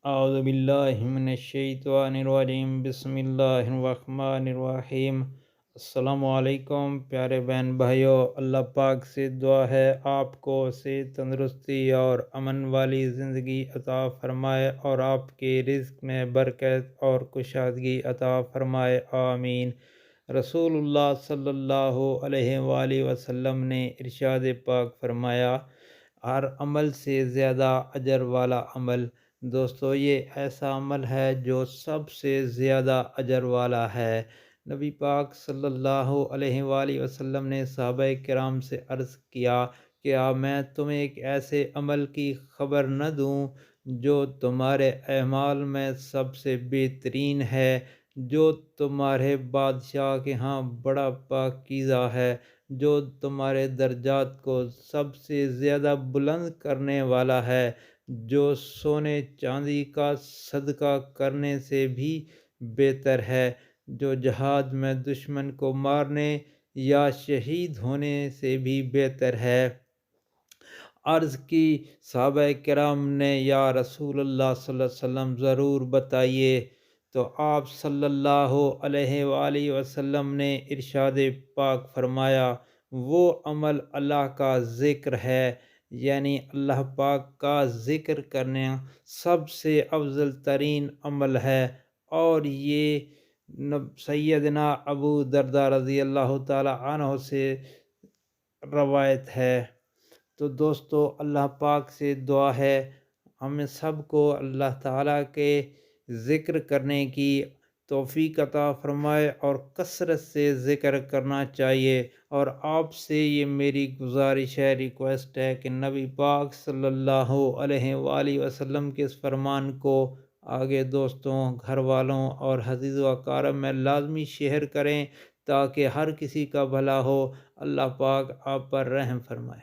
اعوذ باللہ من الشیطان الرجیم، بسم اللہ الرحمن الرحیم۔ السلام علیکم پیارے بہن بھائیوں، اللہ پاک سے دعا ہے آپ کو صحت، تندرستی اور امن والی زندگی عطا فرمائے اور آپ کے رزق میں برکت اور کشادگی عطا فرمائے، آمین۔ رسول اللہ صلی اللہ علیہ وآلہ وسلم نے ارشاد پاک فرمایا، ہر عمل سے زیادہ اجر والا عمل۔ دوستو، یہ ایسا عمل ہے جو سب سے زیادہ اجر والا ہے۔ نبی پاک صلی اللہ علیہ وآلہ وسلم نے صحابہ کرام سے عرض کیا، کیا میں تمہیں ایک ایسے عمل کی خبر نہ دوں جو تمہارے اعمال میں سب سے بہترین ہے، جو تمہارے بادشاہ کے ہاں بڑا پاکیزہ ہے، جو تمہارے درجات کو سب سے زیادہ بلند کرنے والا ہے، جو سونے چاندی کا صدقہ کرنے سے بھی بہتر ہے، جو جہاد میں دشمن کو مارنے یا شہید ہونے سے بھی بہتر ہے۔ عرض کی صحابہ کرام نے، یا رسول اللہ صلی اللہ علیہ وسلم ضرور بتائیے۔ تو آپ صلی اللہ علیہ وآلہ وسلم نے ارشاد پاک فرمایا، وہ عمل اللہ کا ذکر ہے، یعنی اللہ پاک کا ذکر کرنا سب سے افضل ترین عمل ہے، اور یہ سیدنا ابو درداء رضی اللہ تعالی عنہ سے روایت ہے۔ تو دوستو، اللہ پاک سے دعا ہے ہمیں سب کو اللہ تعالیٰ کے ذکر کرنے کی توفیق عطا فرمائے، اور کثرت سے ذکر کرنا چاہیے۔ اور آپ سے یہ میری گزارش ہے، ریکویسٹ ہے کہ نبی پاک صلی اللہ علیہ وآلہ وسلم کے اس فرمان کو آگے دوستوں، گھر والوں اور عزیز و اقارب میں لازمی شیئر کریں، تاکہ ہر کسی کا بھلا ہو۔ اللہ پاک آپ پر رحم فرمائے۔